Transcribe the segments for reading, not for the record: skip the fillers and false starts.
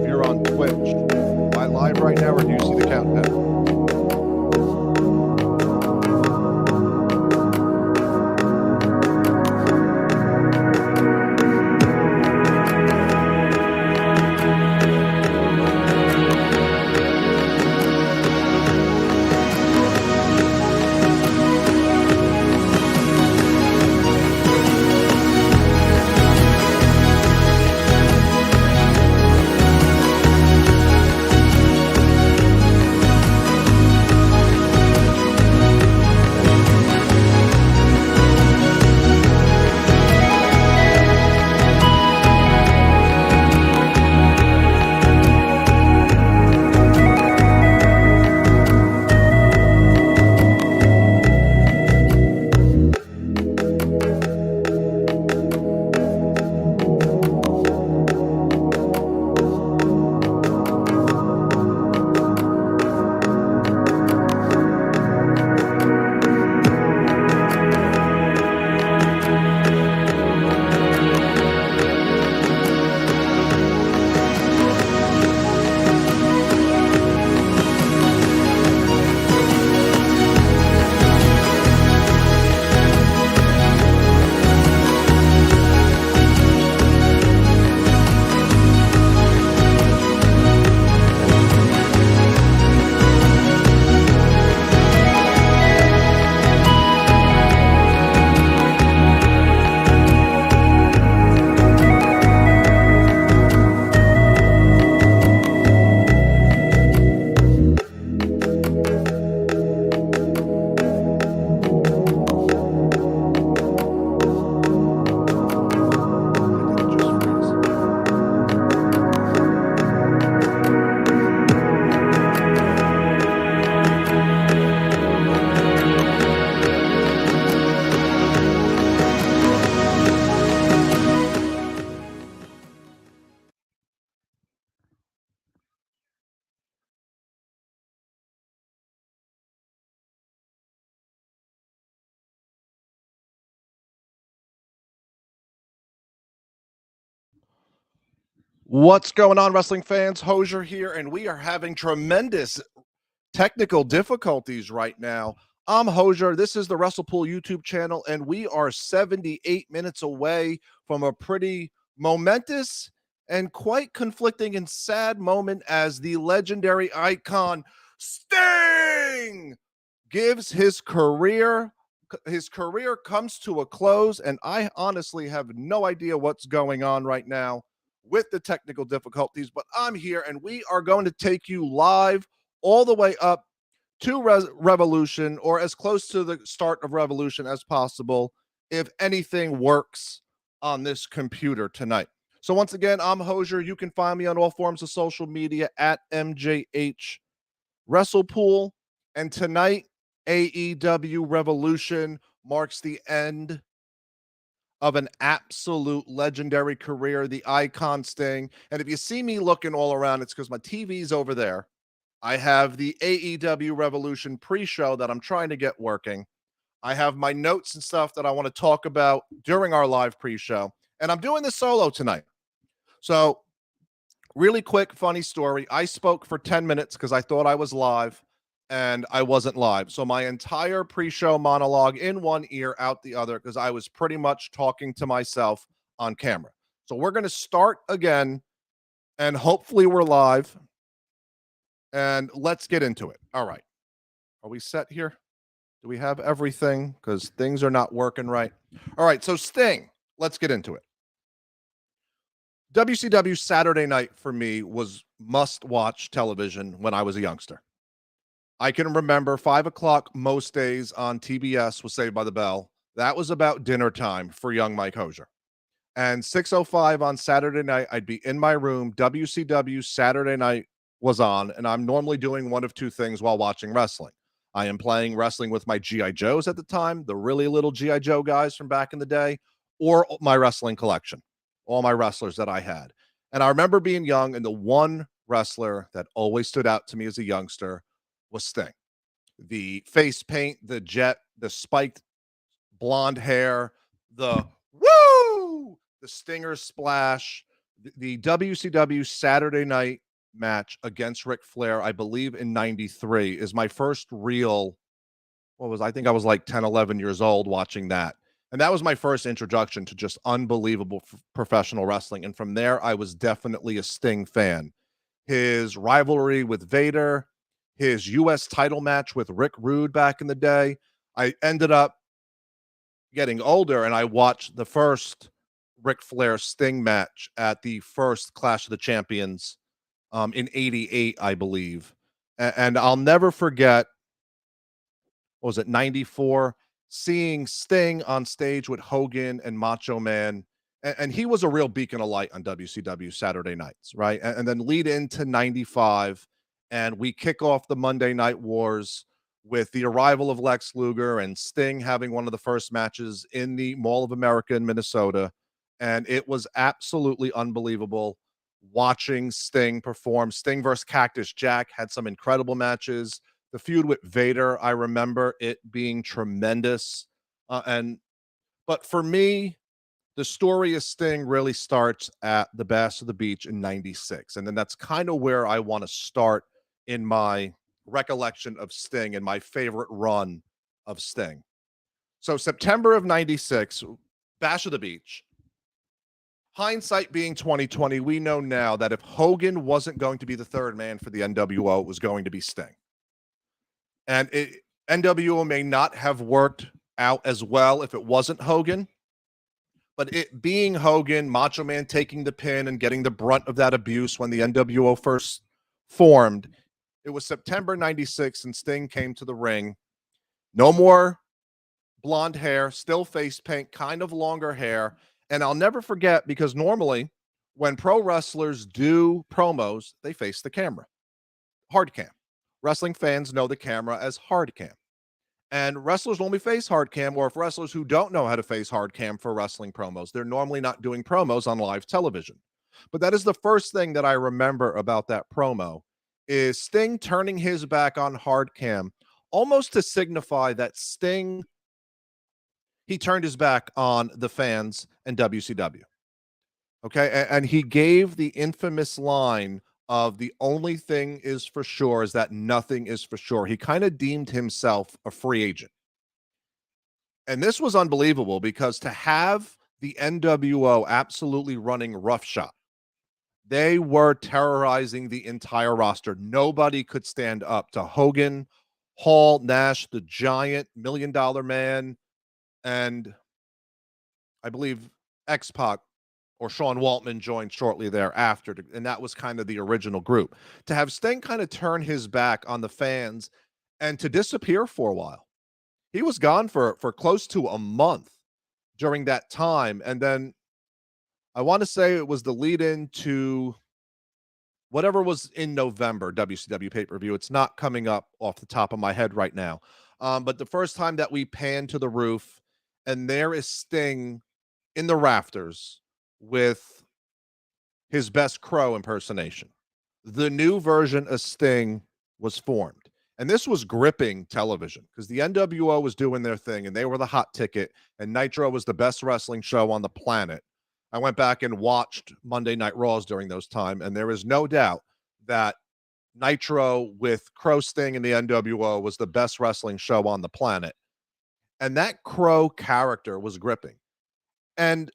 you're on Twitch. Am I live right now, or do you see the countdown? What's going on, wrestling fans? Hosier here, and we are having tremendous technical difficulties right now. I'm Hosier. This is the Wrestlepool YouTube channel, and we are 78 minutes away from a pretty momentous and quite conflicting and sad moment as the legendary icon Sting gives his career comes to a close, and I honestly have no idea what's going on right now with the technical difficulties, but I'm here, and we are going to take you live all the way up to Revolution, or as close to the start of Revolution as possible, if anything works on this computer tonight. So once again, I'm Hosier. You can find me on all forms of social media at MJH Wrestlepool, and tonight AEW Revolution marks the end of an absolute legendary career, the icon Sting. And if you see me looking all around, it's because my TV's over there. I have the AEW Revolution pre-show that I'm trying to get working. I have my notes and stuff that I want to talk about during our live pre-show. And I'm doing this solo tonight. So really quick, funny story. I spoke for 10 minutes because I thought I was live, and I wasn't live. So my entire pre-show monologue in one ear, out the other, because I was pretty much talking to myself on camera. So we're going to start again, and hopefully we're live, and let's get into it. All right. Are we set here? Do we have everything? Because things are not working right. All right. So Sting, let's get into it. WCW Saturday night for me was must-watch television when I was a youngster. I can remember 5 o'clock most days on TBS was Saved by the Bell. That was about dinner time for young Mike Hosier. And 6:05 on Saturday night, I'd be in my room. WCW Saturday night was on, and I'm normally doing one of two things while watching wrestling. I am playing wrestling with my G.I. Joes at the time, the really little G.I. Joe guys from back in the day, or my wrestling collection, all my wrestlers that I had. And I remember being young, and the one wrestler that always stood out to me as a youngster was Sting. The face paint, the jet, the spiked blonde hair, the woo, the Stinger splash, The WCW Saturday night match against Ric Flair, I believe in 93, is my first real, I think I was like 10, 11 years old watching that. And that was my first introduction to just unbelievable professional wrestling. And from there, I was definitely a Sting fan. His rivalry with Vader, his US title match with Rick Rude back in the day. I ended up getting older and I watched the first Ric Flair Sting match at the first Clash of the Champions in 88, I believe. And I'll never forget, what was it, 94, seeing Sting on stage with Hogan and Macho Man. And he was a real beacon of light on WCW Saturday nights, right? And then lead into 95, and we kick off the Monday Night Wars with the arrival of Lex Luger and Sting having one of the first matches in the Mall of America in Minnesota. And it was absolutely unbelievable watching Sting perform. Sting versus Cactus Jack had some incredible matches. The feud with Vader, I remember it being tremendous. But for me, the story of Sting really starts at the Bash of the Beach in 96. And then that's kind of where I want to start in my recollection of Sting and my favorite run of Sting. So September of 96, Bash of the Beach. Hindsight being 2020, we know now that if Hogan wasn't going to be the third man for the NWO, it was going to be Sting. And NWO may not have worked out as well if it wasn't Hogan, but it being Hogan, Macho Man taking the pin and getting the brunt of that abuse when the NWO first formed, it was September 96 and Sting came to the ring. No more blonde hair, still face paint, kind of longer hair. And I'll never forget, because normally when pro wrestlers do promos, they face the camera. Hard cam. Wrestling fans know the camera as hard cam. And wrestlers normally face hard cam, or if wrestlers who don't know how to face hard cam for wrestling promos, they're normally not doing promos on live television. But that is the first thing that I remember about that promo is Sting turning his back on hard cam, almost to signify that Sting, he turned his back on the fans and WCW. Okay. And he gave the infamous line of the only thing is for sure is that nothing is for sure. He kind of deemed himself a free agent. And this was unbelievable because to have the NWO absolutely running roughshod, they were terrorizing the entire roster. Nobody could stand up to Hogan, Hall, Nash, the Giant, $1 Million Man, and I believe X-Pac or Sean Waltman joined shortly thereafter, and that was kind of the original group. To have Sting kind of turn his back on the fans and to disappear for a while. He was gone for close to a month during that time, and then I want to say it was the lead in to whatever was in November, WCW pay-per-view. It's not coming up off the top of my head right now. But the first time that we pan to the roof, and there is Sting in the rafters with his Best Crow impersonation. The new version of Sting was formed. And this was gripping television because the NWO was doing their thing and they were the hot ticket, and Nitro was the best wrestling show on the planet. I went back and watched Monday Night Raws during those time, and there is no doubt that Nitro with Crow, Sting, and the NWO was the best wrestling show on the planet. And that Crow character was gripping. And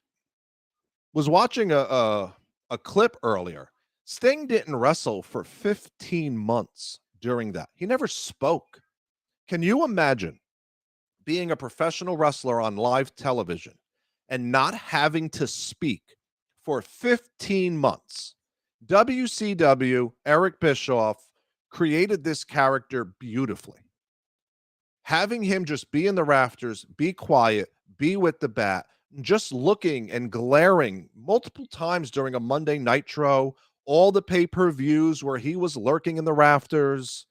was watching a clip earlier. Sting didn't wrestle for 15 months during that. He never spoke. Can you imagine being a professional wrestler on live television and not having to speak for 15 months? WCW, Eric Bischoff created this character beautifully. Having him just be in the rafters, be quiet, be with the bat, just looking and glaring multiple times during a Monday Nitro, all the pay-per-views where he was lurking in the rafters.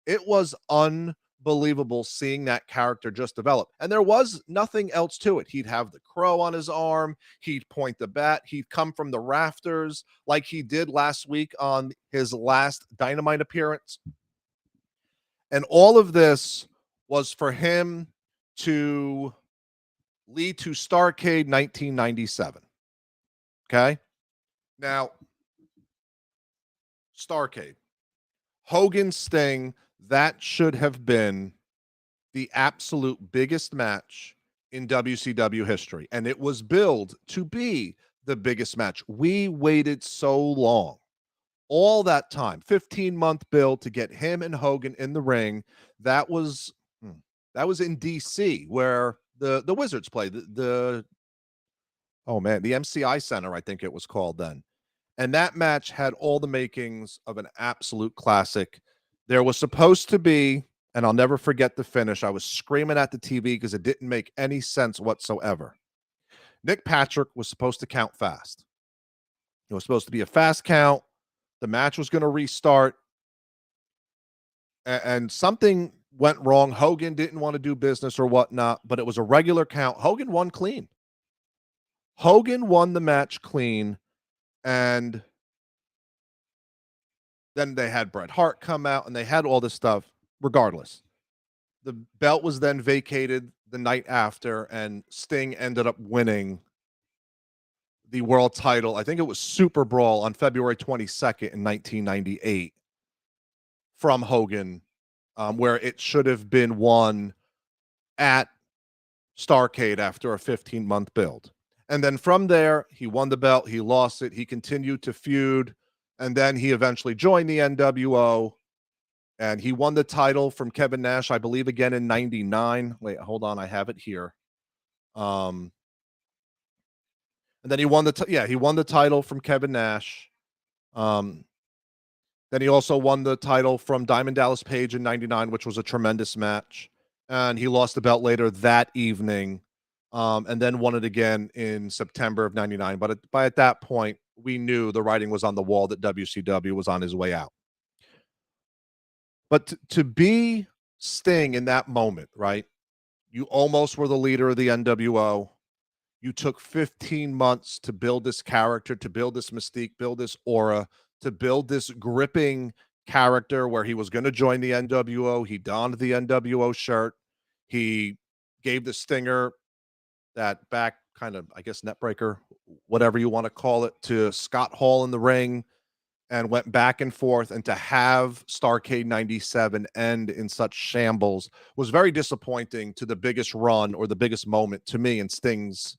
It was unbelievable seeing that character just develop. And there was nothing else to it. He'd have the crow on his arm. He'd point the bat. He'd come from the rafters like he did last week on his last Dynamite appearance. And all of this was for him to lead to Starrcade 1997. Okay. Now, Starcade, Hogan Sting, that should have been the absolute biggest match in WCW history. And it was billed to be the biggest match. We waited so long, all that time, 15-month build to get him and Hogan in the ring. That was that was in DC where the Wizards played. The oh man, the MCI Center, I think it was called then. And that match had all the makings of an absolute classic. There was supposed to be, and I'll never forget the finish. I was screaming at the TV because it didn't make any sense whatsoever. Nick Patrick was supposed to count fast. It was supposed to be a fast count. The match was going to restart, and something went wrong. Hogan didn't want to do business or whatnot, but it was a regular count. Hogan won clean. Hogan won the match clean, and then they had Bret Hart come out, and they had all this stuff. Regardless, the belt was then vacated the night after, and Sting ended up winning the world title. I think it was Super Brawl on February 22nd in 1998 from Hogan, where it should have been won at Starcade after a 15-month build. And then from there, he won the belt, he lost it, he continued to feud, and then he eventually joined the NWO, and he won the title from Kevin Nash, I believe, again in 99. Wait, hold on, I have it here. And then he won he won the title from Kevin Nash. Then he also won the title from Diamond Dallas Page in 99, which was a tremendous match. And he lost the belt later that evening, and then won it again in September of 99. But at that point, we knew the writing was on the wall that WCW was on his way out. But to be Sting in that moment, right? You almost were the leader of the NWO. You took 15 months to build this character, to build this mystique, build this aura, to build this gripping character where he was going to join the NWO. He donned the NWO shirt. He gave the Stinger that back kind of, I guess, net breaker, whatever you want to call it, to Scott Hall in the ring, and went back and forth. And to have Starrcade 97 end in such shambles was very disappointing to the biggest run, or the biggest moment to me in Sting's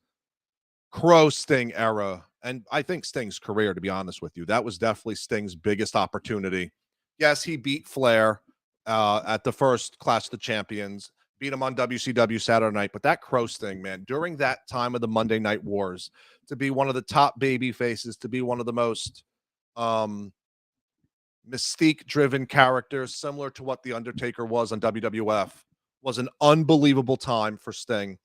Sting era, and I think Sting's career, to be honest with you. That was definitely Sting's biggest opportunity. Yes, he beat Flair at the first Clash of the Champions, beat him on WCW Saturday Night, but that Sting, man, during that time of the Monday Night Wars, to be one of the top baby faces, to be one of the most mystique-driven characters, similar to what The Undertaker was on WWF, was an unbelievable time for Sting.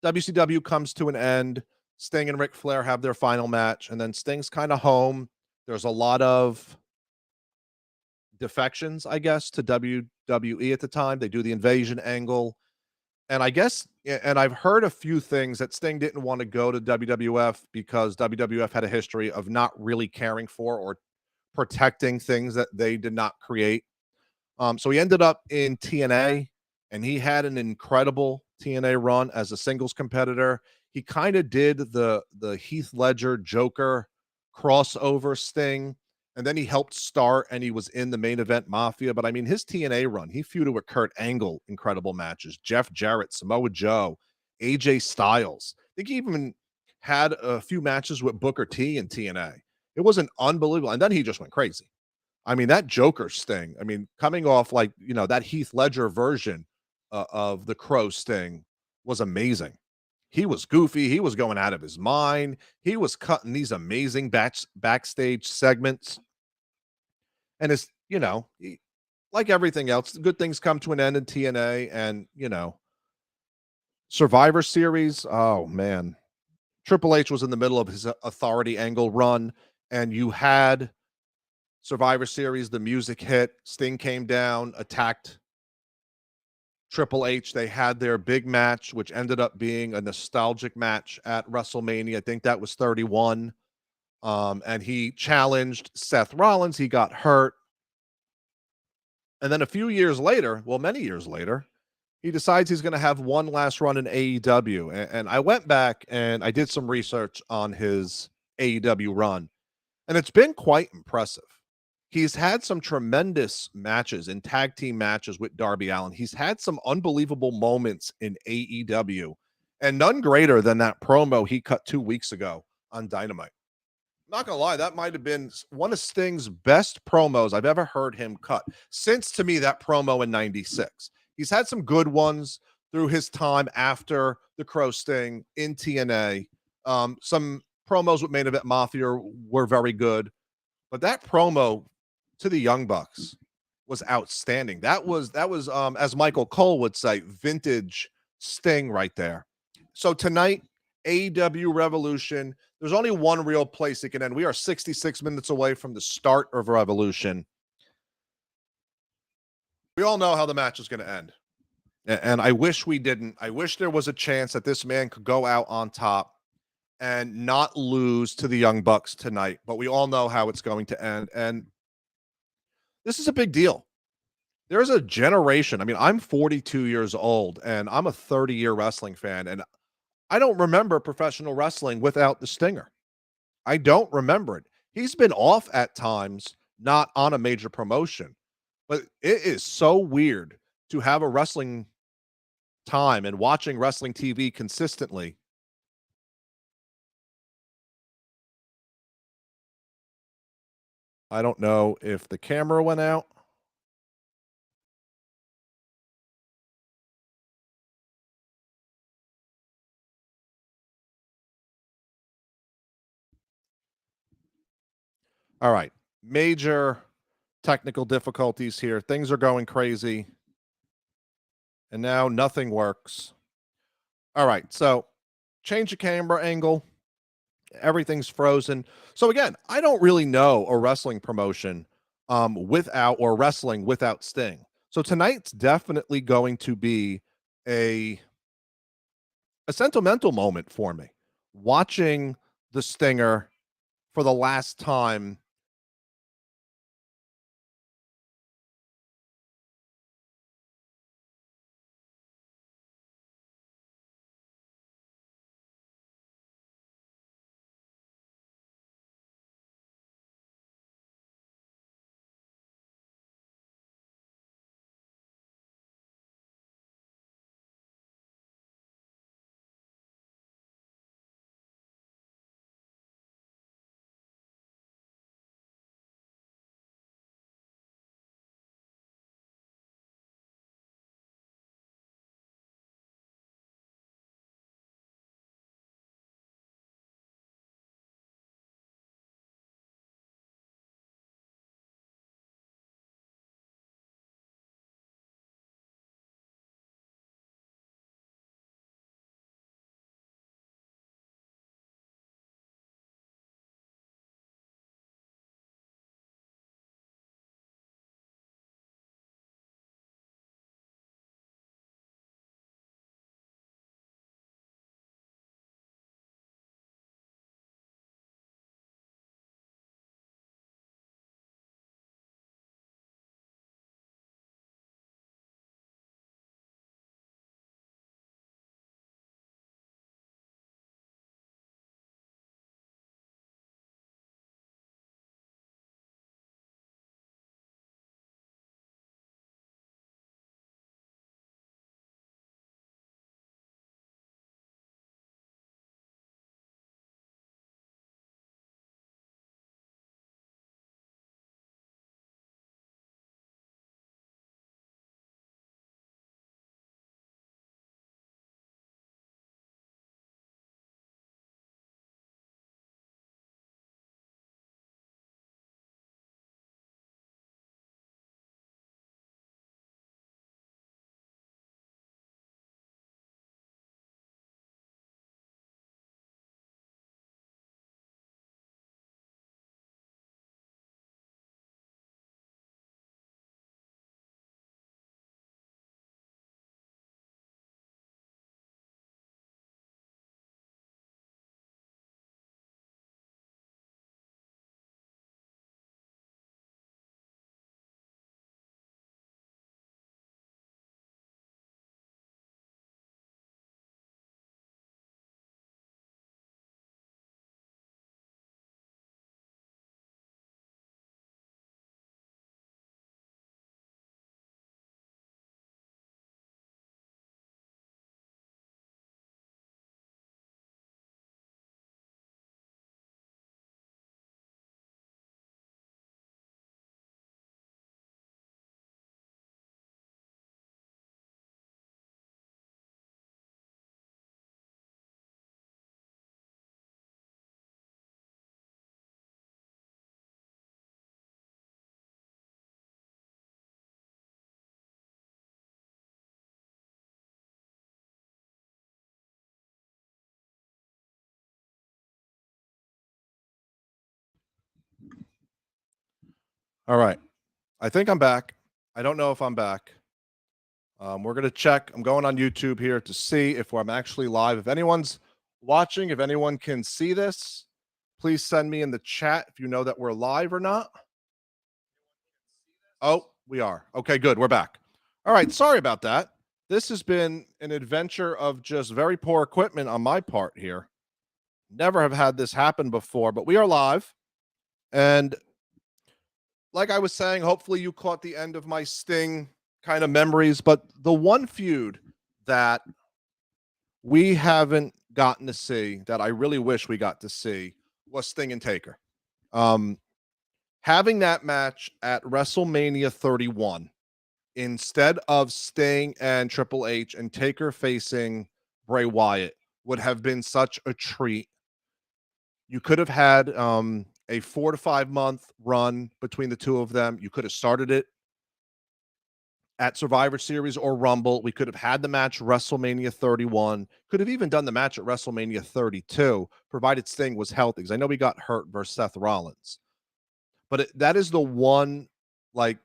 WCW comes to an end. Sting and Ric Flair have their final match, and then Sting's kind of home. There's a lot of defections, I guess, to WWE at the time. They do the invasion angle. And I guess, and I've heard a few things that Sting didn't want to go to WWF because WWF had a history of not really caring for or protecting things that they did not create. So he ended up in TNA, and he had an incredible TNA run as a singles competitor. He kind of did the Heath Ledger Joker crossover Sting, and then he helped start, and he was in the Main Event Mafia. But I mean, his TNA run, he feuded with Kurt Angle, incredible matches, Jeff Jarrett, Samoa Joe, AJ Styles. I think he even had a few matches with Booker T in TNA. It was an unbelievable, and then he just went crazy. I mean, that Joker Sting, I mean, coming off like, that Heath Ledger version of the Crow Sting was amazing. He was goofy. He was going out of his mind. He was cutting these amazing backstage segments. And it's, like everything else, good things come to an end in TNA, and, Survivor Series. Oh, man. Triple H was in the middle of his Authority angle run, and you had Survivor Series, the music hit, Sting came down, attacked Triple H. They had their big match, which ended up being a nostalgic match at WrestleMania. I think that was 31. And he challenged Seth Rollins. He got hurt. And then a few years later, well, many years later, he decides he's going to have one last run in AEW. And I went back and I did some research on his AEW run, and it's been quite impressive. He's had some tremendous matches in tag team matches with Darby Allin. He's had some unbelievable moments in AEW, and none greater than that promo he cut 2 weeks ago on Dynamite. Not gonna lie, that might have been one of Sting's best promos I've ever heard him cut since, to me, that promo in '96. He's had some good ones through his time after the Crow Sting in TNA. Some promos with Main Event Mafia were very good, but that promo to the Young Bucks was outstanding. That was as Michael Cole would say, vintage Sting right there. So tonight, AEW Revolution. There's only one real place it can end. We are 66 minutes away from the start of Revolution. We all know how the match is going to end. And I wish we didn't. I wish there was a chance that this man could go out on top and not lose to the Young Bucks tonight. But we all know how it's going to end. And this is a big deal. There's a generation. I mean, I'm 42 years old and I'm a 30-year wrestling fan. And I don't remember professional wrestling without the Stinger. I don't remember it. He's been off at times, not on a major promotion, but it is so weird to have a wrestling time and watching wrestling TV consistently. I don't know if the camera went out. All right. Major technical difficulties here. Things are going crazy. And now nothing works. All right. So change the camera angle. Everything's frozen. So again, I don't really know a wrestling promotion without or wrestling without Sting. So tonight's definitely going to be a a sentimental moment for me. Watching the Stinger for the last time. All right. I think I'm back. I don't know if I'm back. We're going to check. I'm going on YouTube here to see if I'm actually live. If anyone's watching, if anyone can see this, please send me in the chat if you know that we're live or not. Oh, we are. Okay, good. We're back. All right. Sorry about that. This has been an adventure of just very poor equipment on my part here. Never have had this happen before, but we are live. And like I was saying, hopefully you caught the end of my Sting kind of memories. But the one feud that we haven't gotten to see that I really wish we got to see was Sting and Taker. Um, Having that match at WrestleMania 31 instead of Sting and Triple H and Taker facing Bray Wyatt would have been such a treat. You could have had a 4 to 5 month run between the two of them. You could have started it at Survivor Series or Rumble. We could have had the match WrestleMania 31. Could have even done the match at WrestleMania 32, provided Sting was healthy. Because I know he got hurt versus Seth Rollins. But that is the one, like,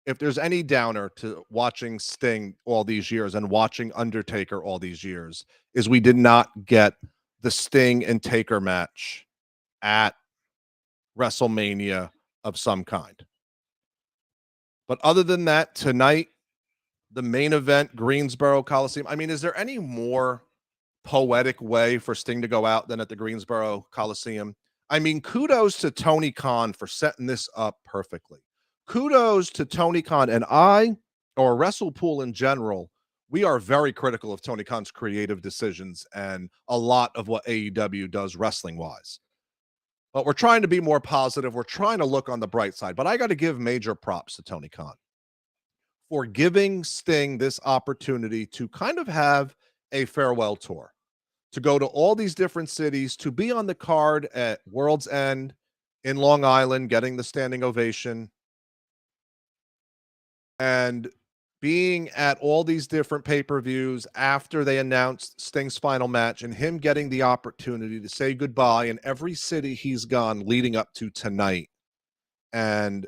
if there's any downer to watching Sting all these years and watching Undertaker all these years, is we did not get the Sting and Taker match at WrestleMania of some kind. But other than that, tonight, the main event, Greensboro Coliseum. I mean, is there any more poetic way for Sting to go out than at the Greensboro Coliseum? I mean, kudos to Tony Khan for setting this up perfectly. Kudos to Tony Khan and or Wrestlepool in general. We are very critical of Tony Khan's creative decisions and a lot of what AEW does wrestling wise. But we're trying to be more positive. We're trying to look on the bright side. But I got to give major props to Tony Khan for giving Sting this opportunity to kind of have a farewell tour, to go to all these different cities, to be on the card at World's End in Long Island, getting the standing ovation, and being at all these different pay-per-views after they announced Sting's final match and him getting the opportunity to say goodbye in every city he's gone leading up to tonight. And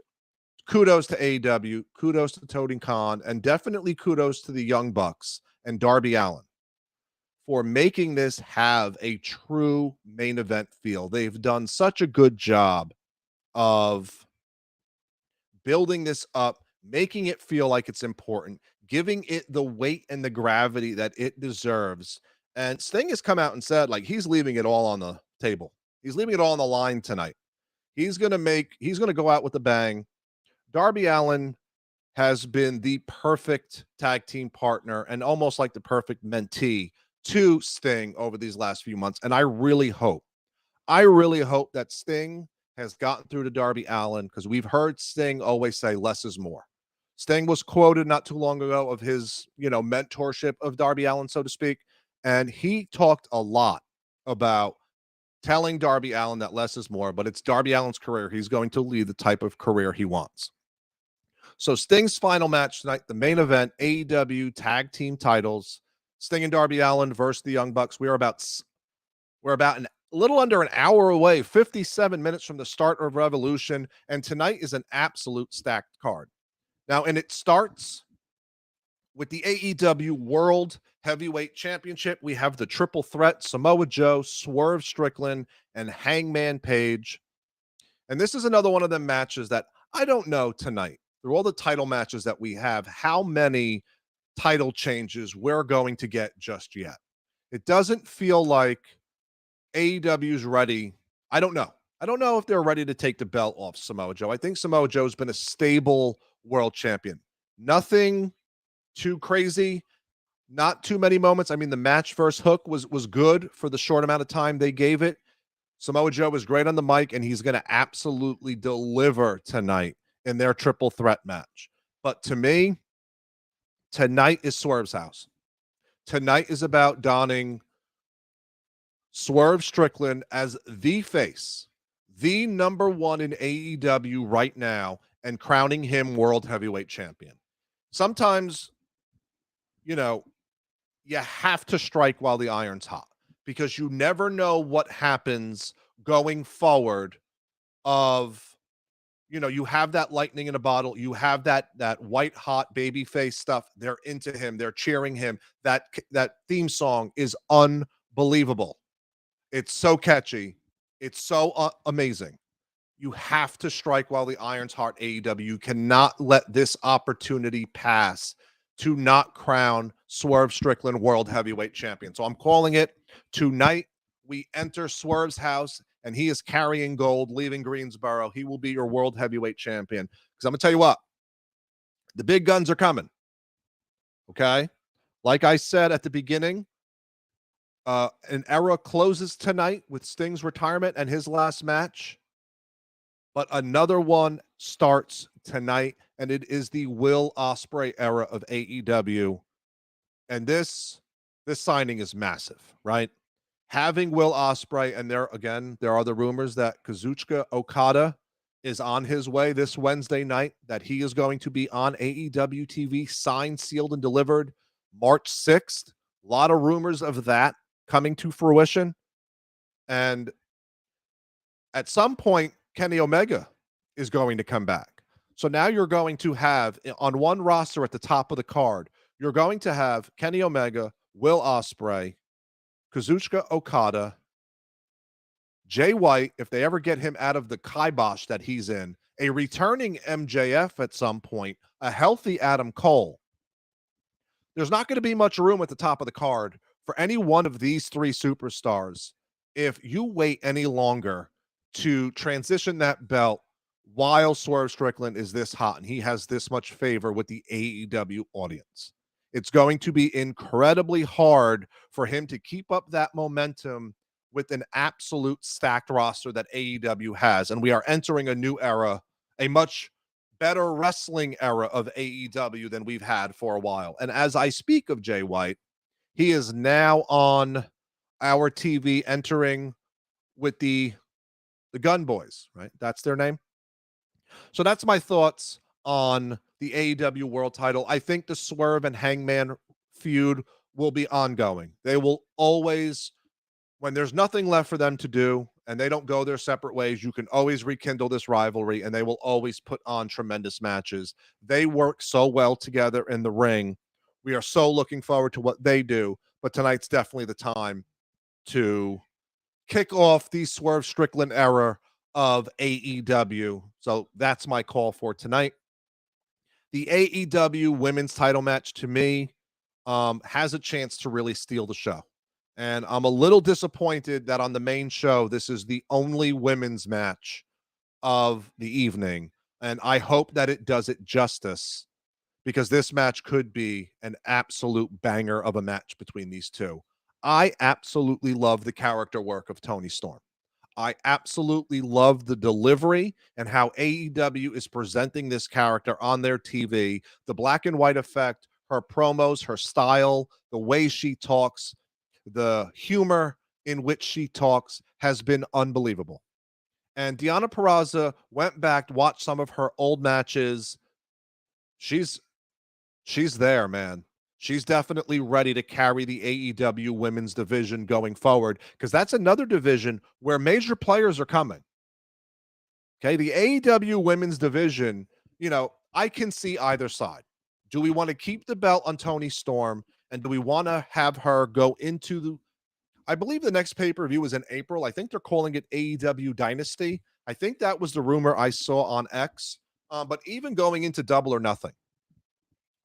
kudos to AEW, kudos to Tony Khan, and definitely kudos to the Young Bucks and Darby Allin for making this have a true main event feel. They've done such a good job of building this up, making it feel like it's important, giving it the weight and the gravity that it deserves. And Sting has come out and said, like, he's leaving it all on the table. He's leaving it all on the line tonight. He's going to go out with a bang. Darby Allin has been the perfect tag team partner and almost like the perfect mentee to Sting over these last few months. And I really hope that Sting has gotten through to Darby Allin, because we've heard Sting always say less is more. Sting was quoted not too long ago of his, mentorship of Darby Allin, so to speak. And he talked a lot about telling Darby Allin that less is more, but it's Darby Allin's career. He's going to lead the type of career he wants. So Sting's final match tonight, the main event, AEW tag team titles, Sting and Darby Allin versus the Young Bucks. We're about a little under an hour away, 57 minutes from the start of Revolution, and tonight is an absolute stacked card. Now, and it starts with the AEW World Heavyweight Championship. We have the triple threat, Samoa Joe, Swerve Strickland, and Hangman Page. And this is another one of them matches that I don't know tonight, through all the title matches that we have, how many title changes we're going to get just yet. It doesn't feel like AEW's ready. I don't know. I don't know if they're ready to take the belt off Samoa Joe. I think Samoa Joe's been a stable world champion. Nothing too crazy, not too many moments. I mean, the match versus Hook was good for the short amount of time they gave it. Samoa Joe was great on the mic, and he's going to absolutely deliver tonight in their triple threat match. But to me, tonight is Swerve's house. Tonight is about donning Swerve Strickland as the face, the number one in AEW right now, and crowning him world heavyweight champion. Sometimes, you have to strike while the iron's hot, because you never know what happens going forward of you have that lightning in a bottle. You have that white hot baby face stuff. They're into him. They're cheering him. That theme song is unbelievable. It's so catchy. It's so amazing. You have to strike while the iron's hot, AEW. You cannot let this opportunity pass to not crown Swerve Strickland World Heavyweight Champion. So I'm calling it tonight. We enter Swerve's house, and he is carrying gold, leaving Greensboro. He will be your World Heavyweight Champion. Because I'm going to tell you what, the big guns are coming. Okay? Like I said at the beginning, an era closes tonight with Sting's retirement and his last match. But another one starts tonight, and it is the Will Ospreay era of AEW. And this signing is massive, right? Having Will Ospreay, and there are the rumors that Kazuchika Okada is on his way this Wednesday night, that he is going to be on AEW TV, signed, sealed, and delivered March 6th. A lot of rumors of that coming to fruition. And at some point, Kenny Omega is going to come back. So now you're going to have, on one roster at the top of the card, you're going to have Kenny Omega, Will Ospreay, Kazuchika Okada, Jay White, if they ever get him out of the kibosh that he's in, a returning MJF at some point, a healthy Adam Cole. There's not going to be much room at the top of the card for any one of these three superstars if you wait any longer to transition that belt while Swerve Strickland is this hot and he has this much favor with the AEW audience. It's going to be incredibly hard for him to keep up that momentum with an absolute stacked roster that AEW has. And we are entering a new era, a much better wrestling era of AEW than we've had for a while. And as I speak of Jay White, he is now on our TV entering with the Gun Boys, right? That's their name. So that's my thoughts on the AEW World title. I think the Swerve and Hangman feud will be ongoing. They will always, when there's nothing left for them to do and they don't go their separate ways, you can always rekindle this rivalry and they will always put on tremendous matches. They work so well together in the ring. We are so looking forward to what they do, but tonight's definitely the time to kick off the Swerve Strickland era of AEW. So that's my call for tonight. The AEW women's title match, to me, has a chance to really steal the show. And I'm a little disappointed that on the main show, this is the only women's match of the evening. And I hope that it does it justice, because this match could be an absolute banger of a match between these two. I absolutely love the character work of Toni Storm. I absolutely love the delivery and how AEW is presenting this character on their TV. The black and white effect, her promos, her style, the way she talks, the humor in which she talks has been unbelievable. And Deonna Purrazzo went back, watched some of her old matches. She's there, man. She's definitely ready to carry the AEW women's division going forward, because that's another division where major players are coming. Okay, the AEW women's division, I can see either side. Do we want to keep the belt on Toni Storm, and do we want to have her go into I believe the next pay-per-view is in April. I think they're calling it AEW Dynasty. I think that was the rumor I saw on X. But even going into Double or Nothing,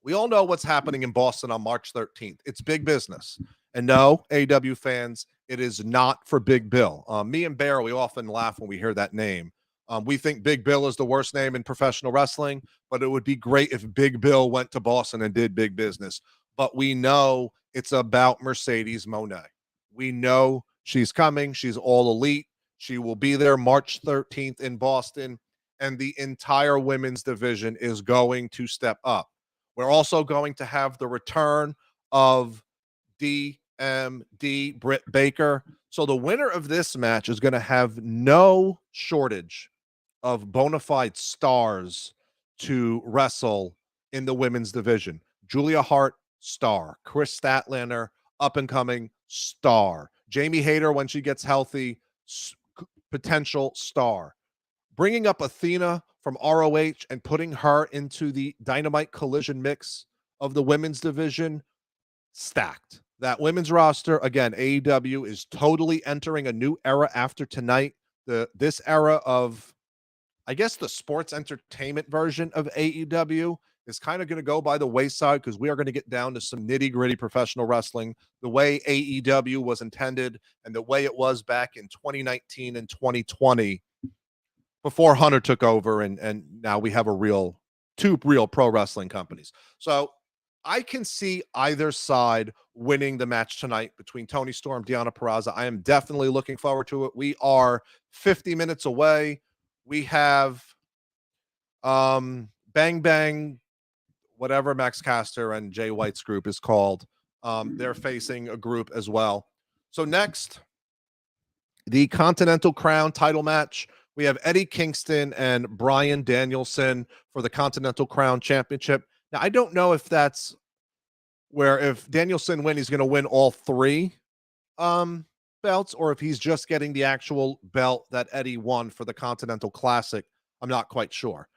we all know what's happening in Boston on March 13th. It's big business. And no, AEW fans, it is not for Big Bill. Me and Bear, we often laugh when we hear that name. We think Big Bill is the worst name in professional wrestling, but it would be great if Big Bill went to Boston and did big business. But we know it's about Mercedes Moné. We know she's coming. She's all elite. She will be there March 13th in Boston, and the entire women's division is going to step up. We're also going to have the return of DMD, Britt Baker. So the winner of this match is going to have no shortage of bona fide stars to wrestle in the women's division. Julia Hart, star. Chris Statlander, up and coming star. Jamie Hayter, when she gets healthy, potential star. Bringing up Athena from ROH and putting her into the Dynamite Collision mix of the women's division, stacked. That women's roster, again, AEW is totally entering a new era after tonight. This era of, I guess, the sports entertainment version of AEW is kind of going to go by the wayside because we are going to get down to some nitty-gritty professional wrestling, the way AEW was intended and the way it was back in 2019 and 2020 before Hunter took over, and now we have two real pro wrestling companies. So I can see either side winning the match tonight between Toni Storm, Deonna Purrazzo. I am definitely looking forward to it. We are 50 minutes away. We have Bang Bang, whatever Max Caster and Jay White's group is called. They're facing a group as well. So next, the Continental Crown title match. We have Eddie Kingston and Bryan Danielson for the Continental Crown Championship. Now, I don't know if that's where if Danielson wins, he's going to win all three belts, or if he's just getting the actual belt that Eddie won for the Continental Classic. I'm not quite sure.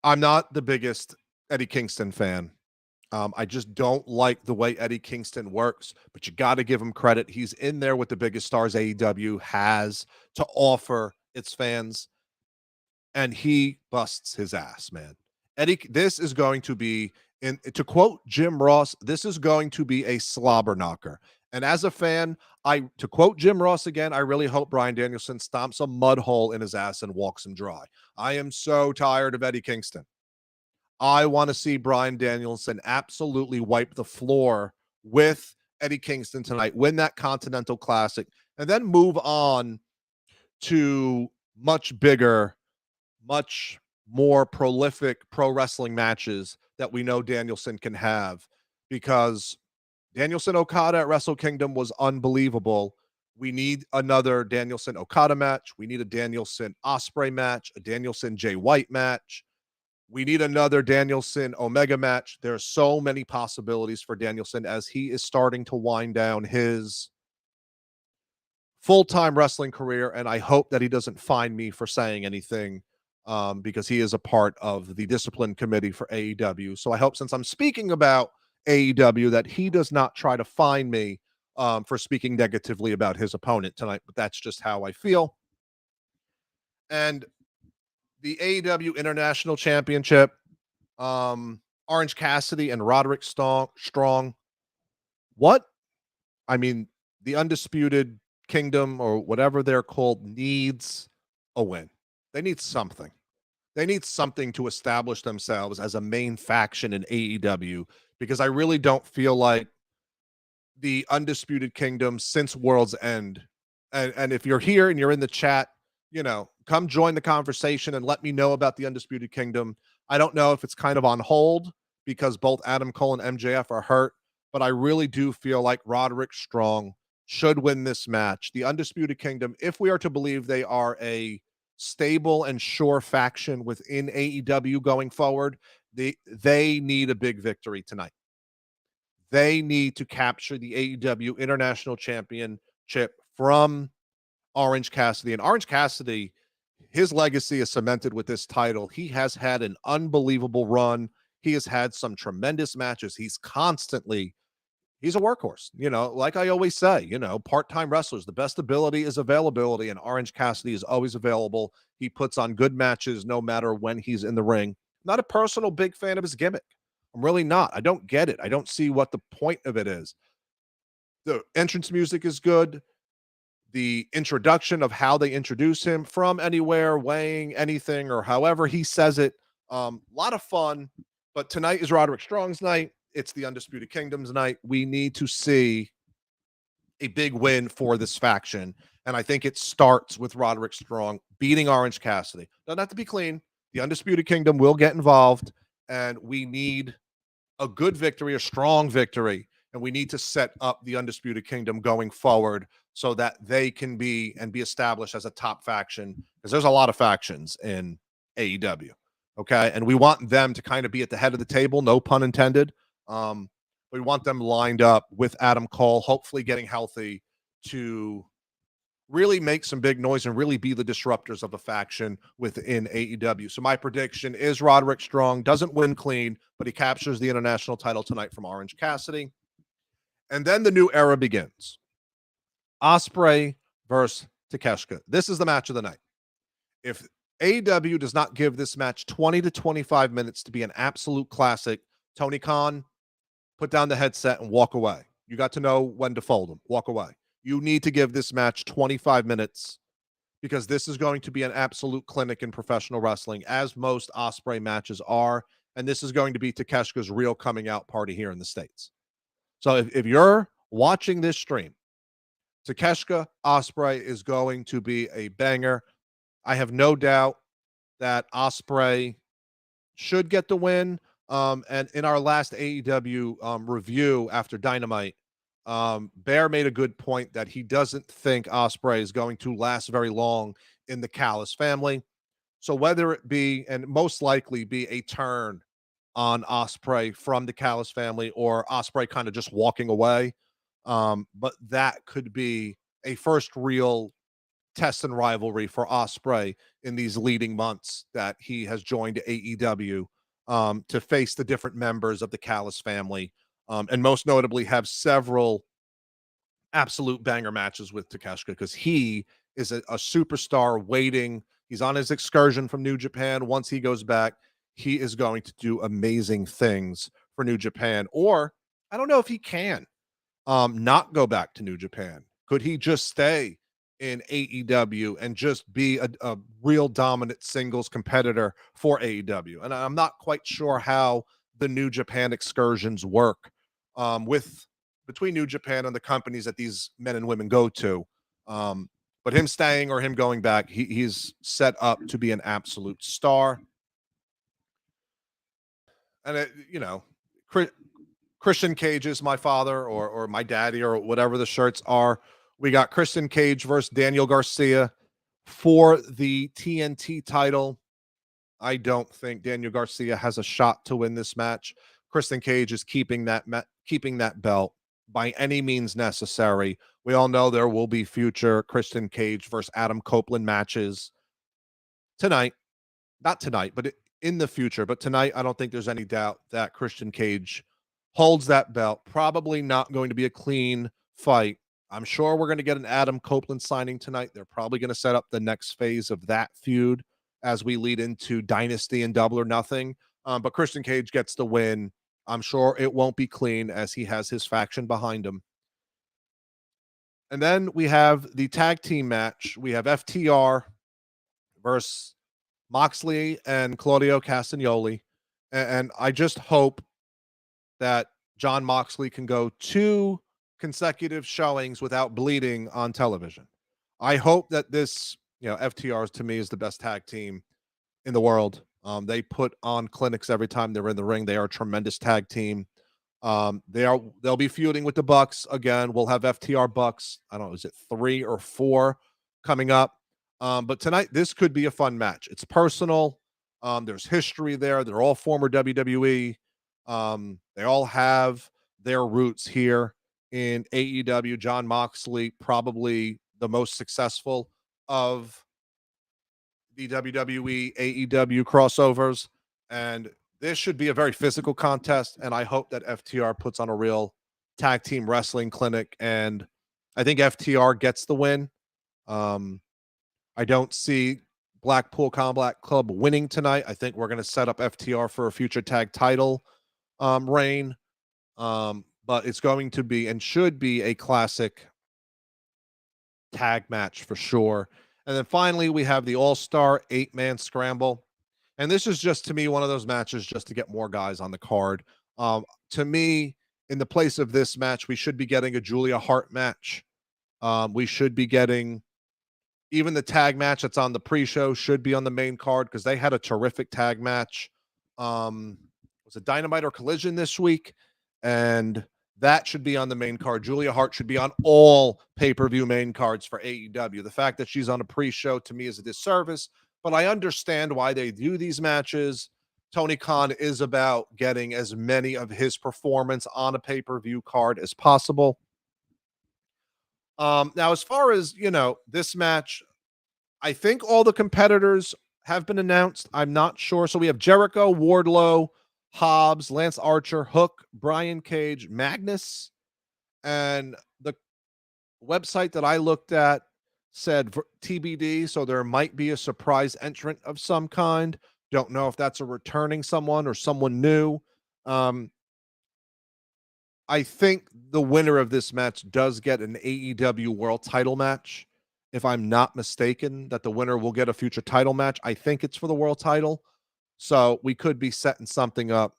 I'm not the biggest Eddie Kingston fan. I just don't like the way Eddie Kingston works, but you got to give him credit. He's in there with the biggest stars AEW has to offer its fans, and he busts his ass, man. Eddie, this is going to be, to quote Jim Ross, this is going to be a slobber knocker. And as a fan, to quote Jim Ross again, I really hope Bryan Danielson stomps a mud hole in his ass and walks him dry. I am so tired of Eddie Kingston. I want to see Bryan Danielson absolutely wipe the floor with Eddie Kingston tonight, win that Continental Classic, and then move on to much bigger, much more prolific pro wrestling matches that we know Danielson can have, because Danielson Okada at Wrestle Kingdom was unbelievable. We need another Danielson Okada match. We need a Danielson Ospreay match, a Danielson Jay White match. We need another Danielson Omega match. There are so many possibilities for Danielson as he is starting to wind down his full-time wrestling career, and I hope that he doesn't find me for saying anything, because he is a part of the discipline committee for AEW. So I hope, since I'm speaking about AEW, that he does not try to find me for speaking negatively about his opponent tonight, but that's just how I feel. And the AEW International Championship, Orange Cassidy and Roderick Strong. What? I mean, the Undisputed Kingdom, or whatever they're called, needs a win. They need something. They need something to establish themselves as a main faction in AEW, because I really don't feel like the Undisputed Kingdom since World's End. And if you're here and you're in the chat, come join the conversation and let me know about the Undisputed Kingdom. I don't know if it's kind of on hold because both Adam Cole and MJF are hurt, but I really do feel like Roderick Strong should win this match. The Undisputed Kingdom, if we are to believe they are a stable and sure faction within AEW going forward, they need a big victory tonight. They need to capture the AEW International Championship from Orange Cassidy. And Orange Cassidy, his legacy is cemented with this title. He has had an unbelievable run. He has had some tremendous matches. He's a workhorse. Like I always say, part-time wrestlers, the best ability is availability, and Orange Cassidy is always available. He puts on good matches no matter when he's in the ring. Not a personal big fan of his gimmick. I'm really not. I don't get it. I don't see what the point of it is. The entrance music is good. The introduction of how they introduce him, from anywhere, weighing anything, or however he says it, a lot of fun. But tonight is Roderick Strong's night. It's the Undisputed Kingdom's night. We need to see a big win for this faction, and I think it starts with Roderick Strong beating Orange Cassidy. Doesn't have to be clean. The Undisputed Kingdom will get involved, and we need a good victory, a strong victory, and we need to set up the Undisputed Kingdom going forward so that they can be established as a top faction, because there's a lot of factions in AEW. Okay. And we want them to kind of be at the head of the table, no pun intended. We want them lined up with Adam Cole, hopefully getting healthy, to really make some big noise and really be the disruptors of the faction within AEW. So my prediction is Roderick Strong doesn't win clean, but he captures the international title tonight from Orange Cassidy. And then the new era begins. Ospreay versus Takeshita. This is the match of the night. If AEW does not give this match 20 to 25 minutes to be an absolute classic, Tony Khan, put down the headset and walk away. You got to know when to fold them. Walk away. You need to give this match 25 minutes because this is going to be an absolute clinic in professional wrestling, as most Ospreay matches are. And this is going to be Takeshita's real coming out party here in the States. So if you're watching this stream, Takeshita Ospreay is going to be a banger. I have no doubt that Ospreay should get the win. And in our last AEW review after Dynamite, Bear made a good point that he doesn't think Ospreay is going to last very long in the Callis family. So whether it be, and most likely be, a turn on Ospreay from the Callis family or Ospreay kind of just walking away, but that could be a first real test and rivalry for Ospreay in these leading months that he has joined AEW, to face the different members of the Callis family, and most notably have several absolute banger matches with Takeshita because he is a superstar waiting. He's on his excursion from New Japan. Once he goes back, he is going to do amazing things for New Japan. Or I don't know if he can not go back to New Japan. Could he just stay in AEW and just be a real dominant singles competitor for AEW? And I'm not quite sure how the New Japan excursions work with between New Japan and the companies that these men and women go to. But him staying or him going back, he's set up to be an absolute star. And Christian Cage is my father or my daddy or whatever the shirts are. We got Christian Cage versus Daniel Garcia for the TNT title. I don't think Daniel Garcia has a shot to win this match. Christian Cage is keeping that belt by any means necessary. We all know there will be future Christian Cage versus Adam Copeland matches tonight. Not tonight, but in the future. But tonight, I don't think there's any doubt that Christian Cage holds that belt. Probably not going to be a clean fight. I'm sure we're going to get an Adam Copeland signing tonight. They're probably going to set up the next phase of that feud as we lead into Dynasty and Double or Nothing. But Christian Cage gets the win. I'm sure it won't be clean as he has his faction behind him. And then we have the tag team match. We have FTR versus Moxley and Claudio Castagnoli. And I just hope that John Moxley can go 2 consecutive showings without bleeding on television. I hope that this, FTR to me is the best tag team in the world. They put on clinics every time they're in the ring. They are a tremendous tag team. They'll be feuding with the Bucks again. We'll have FTR Bucks. I don't know, is it 3 or 4 coming up? But tonight, this could be a fun match. It's personal. There's history there. They're all former WWE. They all have their roots here in AEW. John Moxley, probably the most successful of the WWE AEW crossovers. And this should be a very physical contest. And I hope that FTR puts on a real tag team wrestling clinic. And I think FTR gets the win. I don't see Blackpool Combat Club winning tonight. I think we're going to set up FTR for a future tag title reign. But it's going to be and should be a classic tag match for sure. And then finally, we have the All-Star 8-man scramble. And this is just, to me, one of those matches just to get more guys on the card. To me, in the place of this match, we should be getting a Julia Hart match. We should be getting even the tag match that's on the pre-show should be on the main card because they had a terrific tag match. Was it Dynamite or Collision this week? And that should be on the main card. Julia Hart should be on all pay-per-view main cards for AEW. The fact that she's on a pre-show to me is a disservice, but I understand why they do these matches. Tony Khan is about getting as many of his performance on a pay-per-view card as possible. Now, as far as this match, I think all the competitors have been announced. I'm not sure. So we have Jericho, Wardlow, Hobbs, Lance Archer, Hook, Brian Cage, Magnus, and the website that I looked at said TBD. So there might be a surprise entrant of some kind. Don't know if that's a returning someone or someone new. Um, I think the winner of this match does get an AEW World Title match. If I'm not mistaken, that the winner will get a future title match. I think it's for the world title. So we could be setting something up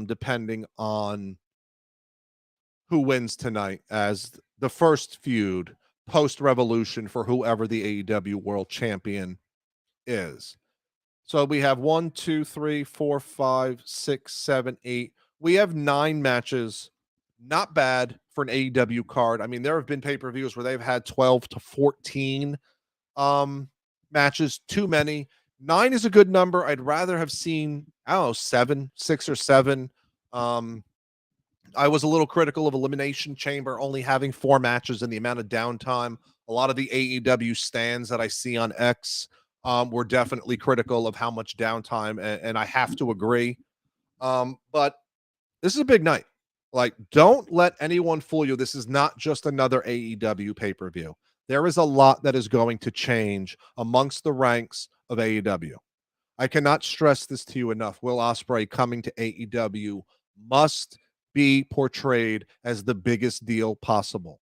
depending on who wins tonight as the first feud post Revolution for whoever the AEW World Champion is. So we have 1, 2, 3, 4, 5, 6, 7, 8. We have 9 matches. Not bad for an AEW card. I mean, there have been pay-per-views where they've had 12 to 14 matches, too many. 9 is a good number. I'd rather have seen, I don't know, 7, 6 or 7. I was a little critical of Elimination Chamber only having 4 matches and the amount of downtime. A lot of the AEW stands that I see on X were definitely critical of how much downtime, and I have to agree. But this is a big night. Like, don't let anyone fool you. This is not just another AEW pay-per-view. There is a lot that is going to change amongst the ranks of AEW. I cannot stress this to you enough. Will Ospreay coming to AEW must be portrayed as the biggest deal possible.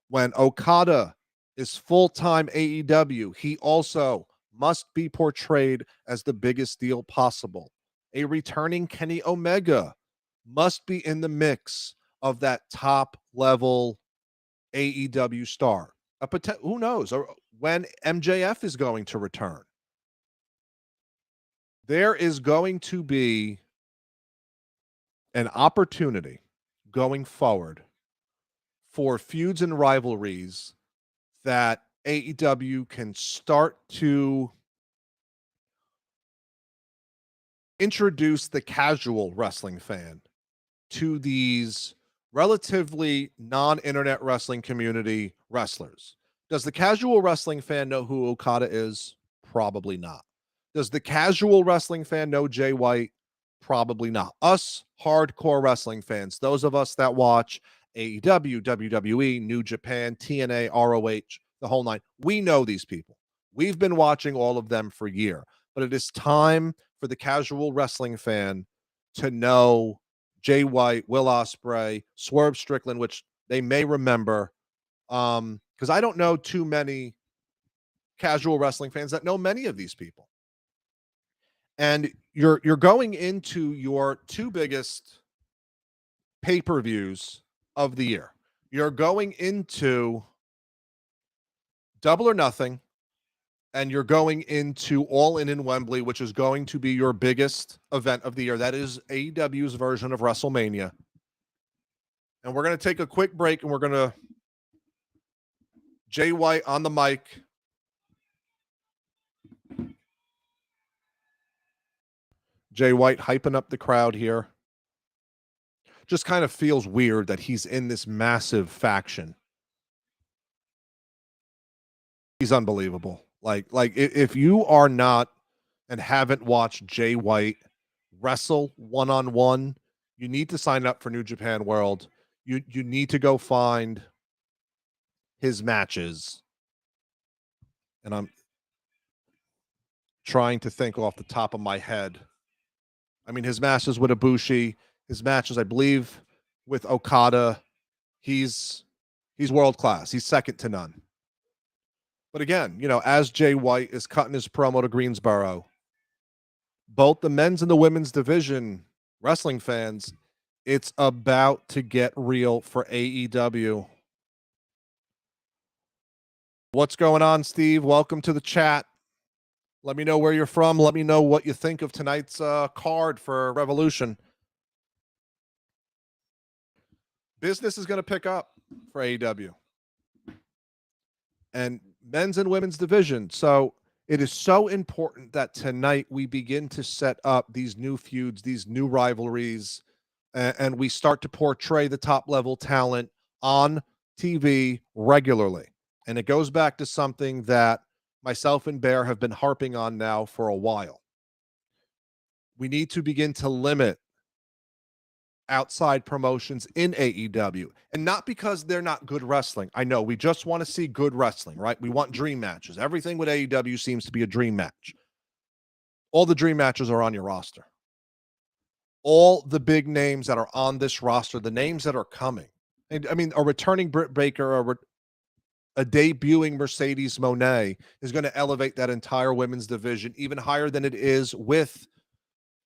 When Okada is full-time AEW, he also must be portrayed as the biggest deal possible. A returning Kenny Omega must be in the mix of that top level AEW star. Who knows when MJF is going to return? There is going to be an opportunity going forward for feuds and rivalries that AEW can start to introduce the casual wrestling fan to these relatively non-internet wrestling community wrestlers. Does the casual wrestling fan know who Okada is? Probably not. Does the casual wrestling fan know Jay White? Probably not. Us hardcore wrestling fans, those of us that watch AEW, WWE, New Japan, TNA, ROH, the whole nine, we know these people. We've been watching all of them for a year, but it is time for the casual wrestling fan to know Jay White, Will Ospreay, Swerve Strickland, which they may remember, because I don't know too many casual wrestling fans that know many of these people. And you're going into your 2 biggest pay-per-views of the year. You're going into Double or Nothing, and you're going into All In Wembley, which is going to be your biggest event of the year. That is AEW's version of WrestleMania. And we're going to take a quick break, and we're going to Jay White on the mic. Jay White hyping up the crowd here. Just kind of feels weird that he's in this massive faction. He's unbelievable. Like if you are not and haven't watched Jay White wrestle one-on-one, you need to sign up for New Japan World. You need to go find his matches. And I'm trying to think off the top of my head. I mean, his matches with Ibushi, his matches, I believe, with Okada, he's world class. He's second to none. But again, as Jay White is cutting his promo to Greensboro, both the men's and the women's division wrestling fans, it's about to get real for AEW. What's going on, Steve? Welcome to the chat. Let me know where you're from. Let me know what you think of tonight's card for Revolution. Business is going to pick up for AEW. And men's and women's division. So it is so important that tonight we begin to set up these new feuds, these new rivalries, and we start to portray the top level talent on TV regularly. And it goes back to something that myself and Bear have been harping on now for a while. We need to begin to limit outside promotions in AEW. And not because they're not good wrestling. I know we just want to see good wrestling, right? We want dream matches. Everything with AEW seems to be a dream match. All the dream matches are on your roster. All the big names that are on this roster, the names that are coming. And I mean, a returning Britt Baker, a debuting Mercedes Moné is going to elevate that entire women's division even higher than it is with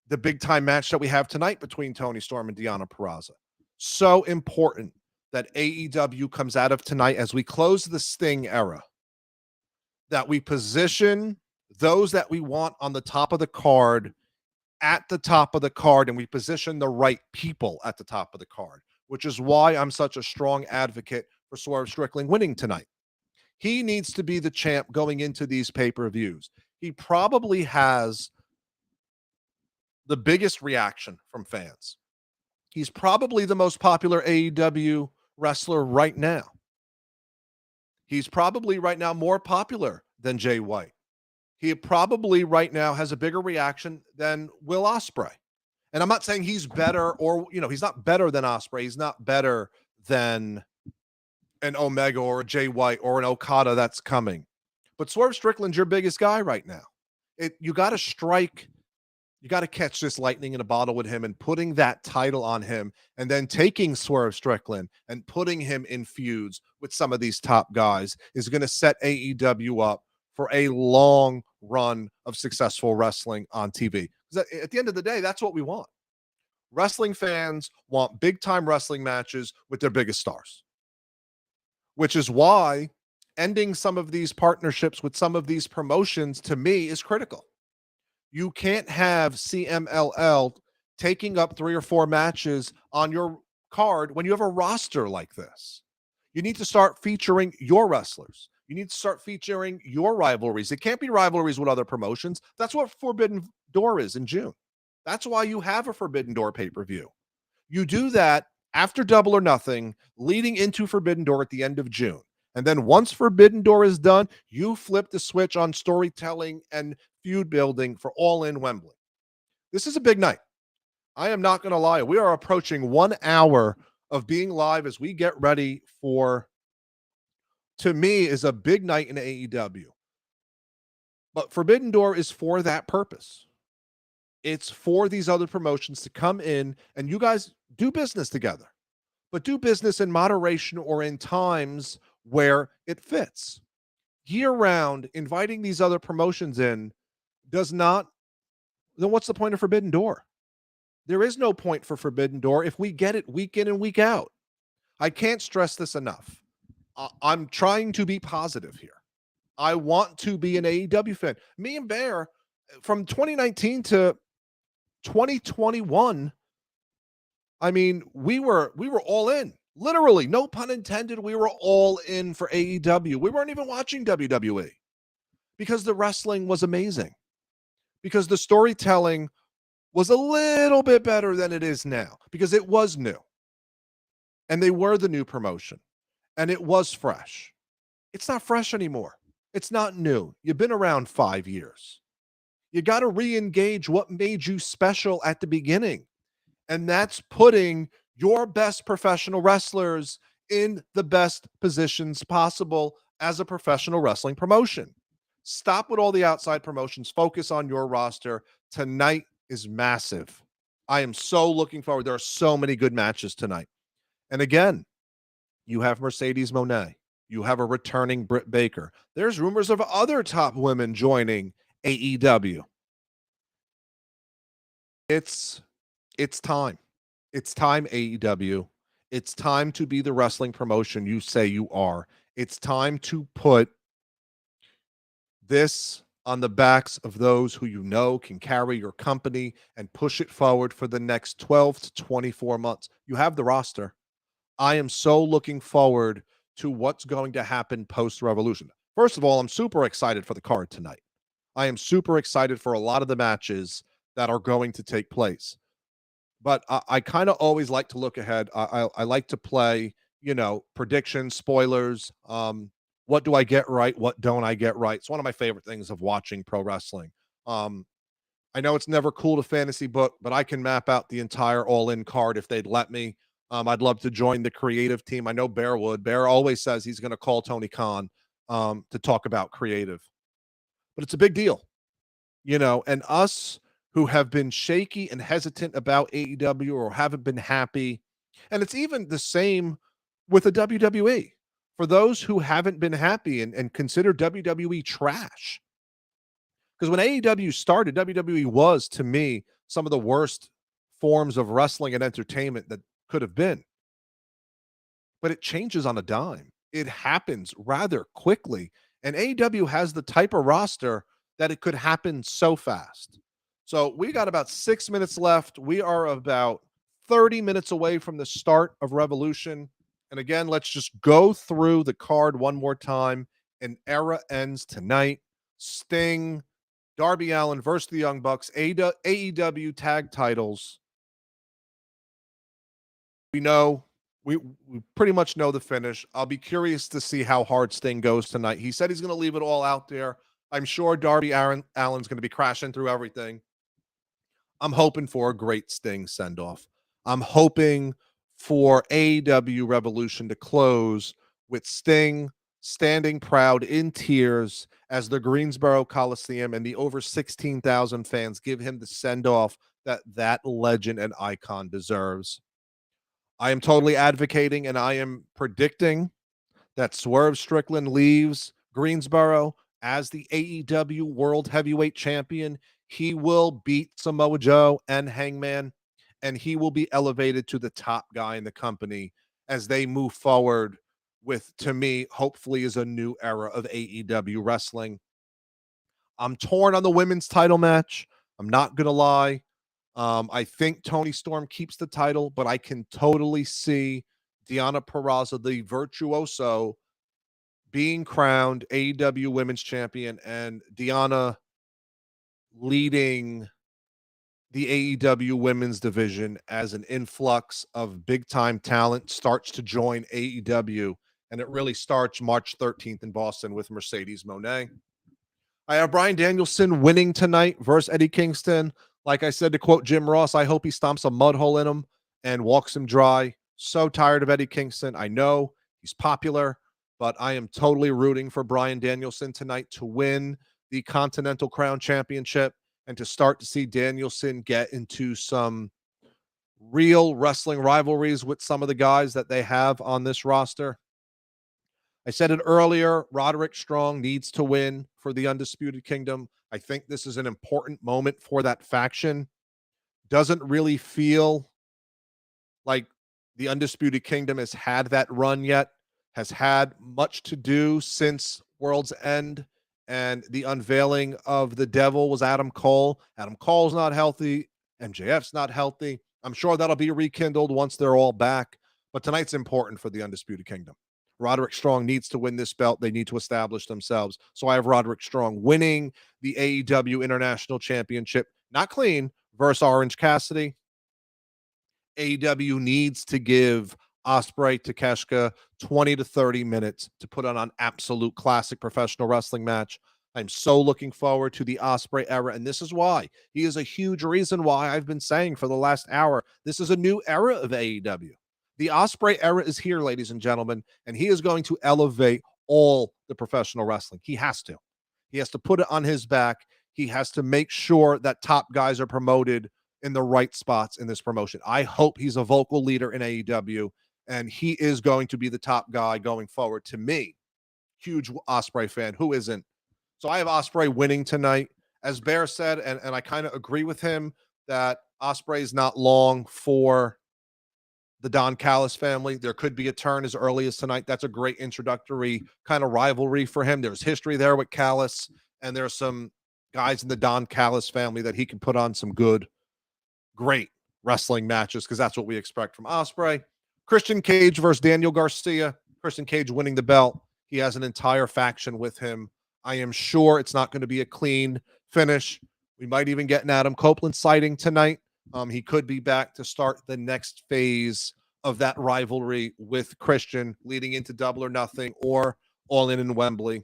the big time match that we have tonight between Toni Storm and Deonna Purrazzo. So important that AEW comes out of tonight as we close the Sting era, that we position those that we want on the top of the card at the top of the card, and we position the right people at the top of the card, which is why I'm such a strong advocate for Swerve Strickland winning tonight. He needs to be the champ going into these pay-per-views. He probably has the biggest reaction from fans. He's probably the most popular AEW wrestler right now. He's probably right now more popular than Jay White. He probably right now has a bigger reaction than Will Ospreay. And I'm not saying he's better or, he's not better than Ospreay. He's not better than an Omega or a Jay White or an Okada that's coming. But Swerve Strickland's your biggest guy right now. You got to strike. You got to catch this lightning in a bottle with him and putting that title on him and then taking Swerve Strickland and putting him in feuds with some of these top guys is going to set AEW up for a long run of successful wrestling on TV. At the end of the day, that's what we want. Wrestling fans want big-time wrestling matches with their biggest stars, which is why ending some of these partnerships with some of these promotions, to me, is critical. You can't have CMLL taking up 3 or 4 matches on your card when you have a roster like this. You need to start featuring your wrestlers. You need to start featuring your rivalries. It can't be rivalries with other promotions. That's what Forbidden Door is in June. That's why you have a Forbidden Door pay-per-view. You do that after Double or Nothing, leading into Forbidden Door at the end of June. And then once Forbidden Door is done, you flip the switch on storytelling and feud building for All In Wembley. This is a big night. I am not going to lie. We are approaching 1 hour of being live as we get ready for, to me, is a big night in AEW. But Forbidden Door is for that purpose. It's for these other promotions to come in and you guys do business together, but do business in moderation or in times where it fits. Year round, inviting these other promotions in does not, then what's the point of Forbidden Door? There is no point for Forbidden Door if we get it week in and week out. I can't stress this enough. I'm trying to be positive here. I want to be an AEW fan. Me and Bear, from 2019 to 2021, I mean, we were all in. Literally, no pun intended, we were all in for AEW. We weren't even watching WWE because the wrestling was amazing, because the storytelling was a little bit better than it is now, because it was new. And they were the new promotion. And it was fresh. It's not fresh anymore. It's not new. You've been around 5 years. You got to re-engage what made you special at the beginning. And that's putting your best professional wrestlers in the best positions possible as a professional wrestling promotion. Stop with all the outside promotions. Focus on your roster. Tonight is massive. I am so looking forward. There are so many good matches tonight. And again, you have Mercedes Moné. You have a returning Britt Baker. There's rumors of other top women joining AEW. It's time. It's time, AEW. It's time to be the wrestling promotion you say you are. It's time to put this on the backs of those who you know can carry your company and push it forward for the next 12 to 24 months. You have the roster. I am so looking forward to what's going to happen post-Revolution. First of all, I'm super excited for the card tonight. I am super excited for a lot of the matches that are going to take place. But I kind of always like to look ahead. I like to play, predictions, spoilers. What do I get right? What don't I get right? It's one of my favorite things of watching pro wrestling. Um, I know it's never cool to fantasy book, but I can map out the entire all-in card if they'd let me. I'd love to join the creative team. I know Bear would. Bear always says he's going to call Tony Khan to talk about creative, but it's a big deal, and us who have been shaky and hesitant about AEW or haven't been happy, and it's even the same with the WWE. For those who haven't been happy and consider WWE trash, because when AEW started, WWE was, to me, some of the worst forms of wrestling and entertainment that could have been. But it changes on a dime. It happens rather quickly. And AEW has the type of roster that it could happen so fast. So we got about 6 minutes left. We are about 30 minutes away from the start of Revolution. And again, let's just go through the card one more time. An era ends tonight. Sting, Darby Allin versus the Young Bucks, AEW tag titles. We know, we pretty much know the finish. I'll be curious to see how hard Sting goes tonight. He said he's going to leave it all out there. I'm sure Darby Allin's going to be crashing through everything. I'm hoping for a great Sting send-off. I'm hoping for AEW Revolution to close with Sting standing proud in tears as the Greensboro Coliseum and the over 16,000 fans give him the send-off that legend and icon deserves. I am totally advocating and I am predicting that Swerve Strickland leaves Greensboro as the AEW World Heavyweight Champion. He will beat Samoa Joe and Hangman, and he will be elevated to the top guy in the company as they move forward with, to me, hopefully is a new era of AEW wrestling. I'm torn on the women's title match. I'm not going to lie. I think Toni Storm keeps the title, but I can totally see Deonna Purrazzo, the virtuoso, being crowned AEW Women's Champion and Deonna leading the AEW Women's Division as an influx of big-time talent starts to join AEW, and it really starts March 13th in Boston with Mercedes Moné. I have Bryan Danielson winning tonight versus Eddie Kingston. Like I said, to quote Jim Ross, I hope he stomps a mud hole in him and walks him dry. So tired of Eddie Kingston. I know he's popular, but I am totally rooting for Bryan Danielson tonight to win the Continental Crown Championship and to start to see Danielson get into some real wrestling rivalries with some of the guys that they have on this roster. I said it earlier, Roderick Strong needs to win for the Undisputed Kingdom. I think this is an important moment for that faction. Doesn't really feel like the Undisputed Kingdom has had that run yet, has had much to do since World's End and the unveiling of the Devil was Adam Cole. Adam Cole's not healthy. MJF's not healthy. I'm sure that'll be rekindled once they're all back. But tonight's important for the Undisputed Kingdom. Roderick Strong needs to win this belt. They need to establish themselves. So I have Roderick Strong winning the AEW International Championship. Not clean, versus Orange Cassidy. AEW needs to give Ospreay Takeshita 20 to 30 minutes to put on an absolute classic professional wrestling match. I'm so looking forward to the Ospreay era, and this is why. He is a huge reason why I've been saying for the last hour, this is a new era of AEW. The Ospreay era is here, ladies and gentlemen, and he is going to elevate all the professional wrestling. He has to. He has to put it on his back. He has to make sure that top guys are promoted in the right spots in this promotion. I hope he's a vocal leader in AEW, and he is going to be the top guy going forward. To me, huge Ospreay fan. Who isn't? So I have Ospreay winning tonight. As Bear said, and I kind of agree with him, that Ospreay is not long for the Don Callis family. There could be a turn as early as tonight. That's a great introductory kind of rivalry for him. There's history there with Callis, and there's some guys in the Don Callis family that he can put on some good, great wrestling matches, because that's what we expect from Ospreay. Christian Cage versus Daniel Garcia. Christian Cage winning the belt. He has an entire faction with him. I am sure it's not going to be a clean finish. We might even get an Adam Copeland sighting tonight. He could be back to start the next phase of that rivalry with Christian leading into Double or Nothing or All In Wembley.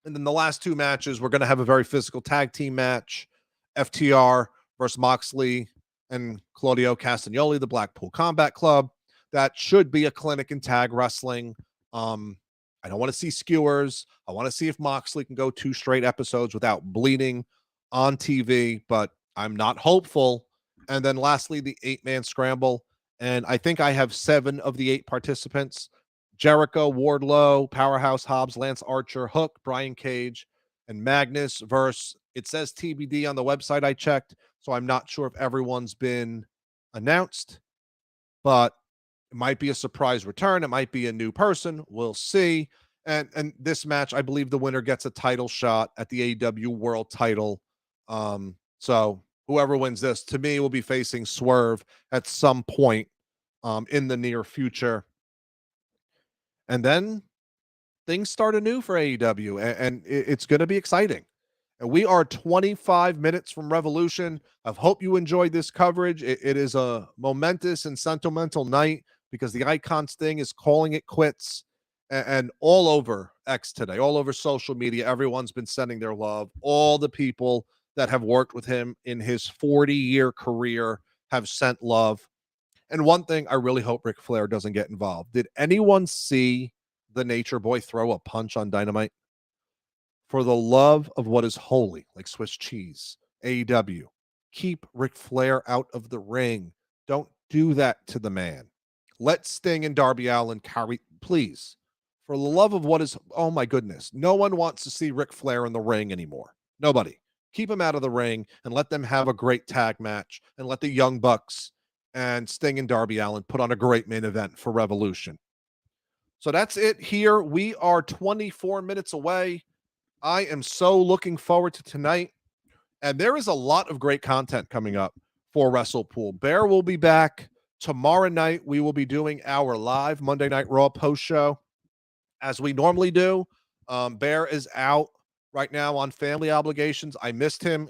And then the last two matches, we're going to have a very physical tag team match, FTR versus Moxley and Claudio Castagnoli, the Blackpool Combat Club. That should be a clinic in tag wrestling. I don't want to see skewers. I want to see if Moxley can go 2 straight episodes without bleeding on TV, but I'm not hopeful. And then lastly, the 8-man scramble. And I think I have 7 of the 8 participants. Jericho, Wardlow, Powerhouse Hobbs, Lance Archer, Hook, Brian Cage, and Magnus versus, it says TBD on the website I checked, so I'm not sure if everyone's been announced, but it might be a surprise return. It might be a new person. We'll see. And this match, I believe the winner gets a title shot at the AEW World title. So whoever wins this, to me, will be facing Swerve at some point in the near future. And then things start anew for AEW, and it's going to be exciting. And we are 25 minutes from Revolution. I hope you enjoyed this coverage. It is a momentous and sentimental night because the Icons thing is calling it quits. And all over X today, all over social media, everyone's been sending their love. All the people that have worked with him in his 40-year career have sent love. And one thing I really hope Ric Flair doesn't get involved. Did anyone see the Nature Boy throw a punch on Dynamite? For the love of what is holy, like Swiss cheese, AEW, keep Ric Flair out of the ring. Don't do that to the man. Let Sting and Darby Allin carry, please. For the love of what is, oh my goodness, no one wants to see Ric Flair in the ring anymore. Nobody. Keep him out of the ring and let them have a great tag match and let the Young Bucks and Sting and Darby Allin put on a great main event for Revolution. So that's it here. We are 24 minutes away. I am so looking forward to tonight. And there is a lot of great content coming up for Wrestlepool. Bear will be back tomorrow night. We will be doing our live Monday Night Raw post show as we normally do. Bear is out right now on family obligations. I missed him.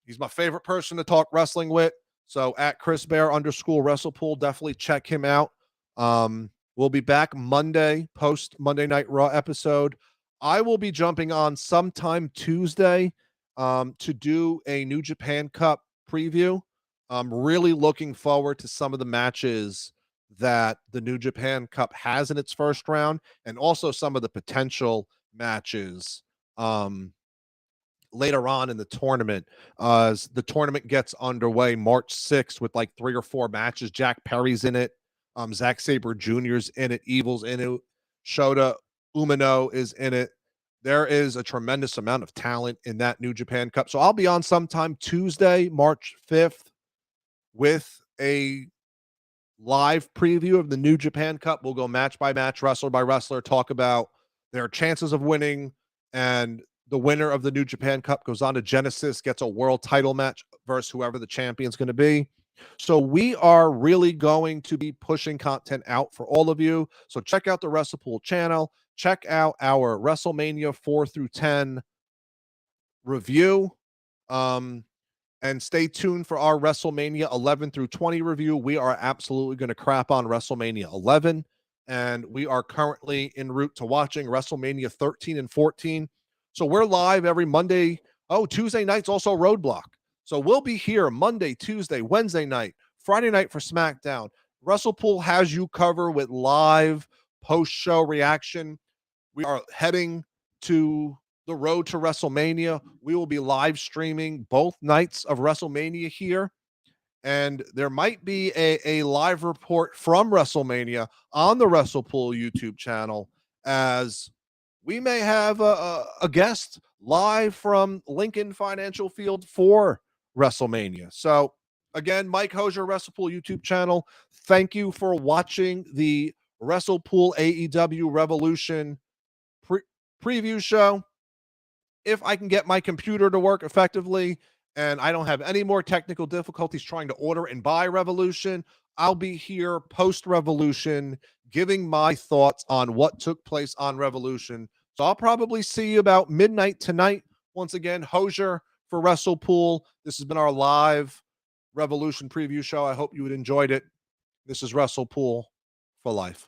He's my favorite person to talk wrestling with. So at Chris Bear _ Wrestlepool, definitely check him out. We'll be back Monday, post Monday Night Raw episode. I will be jumping on sometime Tuesday to do a New Japan Cup preview. I'm really looking forward to some of the matches that the New Japan Cup has in its first round, and also some of the potential matches later on in the tournament. As the tournament gets underway March 6th with like 3 or 4 matches. Jack Perry's in it. Zack Sabre Jr.'s in it. Evil's in it. Shota Umino is in it. There is a tremendous amount of talent in that New Japan Cup. So I'll be on sometime Tuesday, March 5th, with a live preview of the New Japan Cup. We'll go match by match, wrestler by wrestler, talk about their chances of winning, and the winner of the New Japan Cup goes on to Genesis, gets a world title match versus whoever the champion's going to be. So we are really going to be pushing content out for all of you. So check out the Wrestlepool channel. Check out our WrestleMania 4 through 10 review. And stay tuned for our WrestleMania 11 through 20 review. We are absolutely going to crap on WrestleMania 11. And we are currently en route to watching WrestleMania 13 and 14. So we're live every Monday. Oh, Tuesday night's also Roadblock. So we'll be here Monday, Tuesday, Wednesday night, Friday night for SmackDown. Wrestlepool has you covered with live post-show reaction. We are heading to the road to WrestleMania. We will be live streaming both nights of WrestleMania here. And there might be a live report from WrestleMania on the Wrestlepool YouTube channel, as we may have a guest live from Lincoln Financial Field for WrestleMania. So again, Mike Hosier, Wrestlepool YouTube channel. Thank you for watching the Wrestlepool AEW Revolution preview show. If I can get my computer to work effectively and I don't have any more technical difficulties trying to order and buy Revolution, I'll be here post-Revolution giving my thoughts on what took place on Revolution. So I'll probably see you about midnight tonight. Once again, Hosier for Wrestlepool. This has been our live Revolution preview show. I hope you enjoyed it. This is Wrestlepool for life.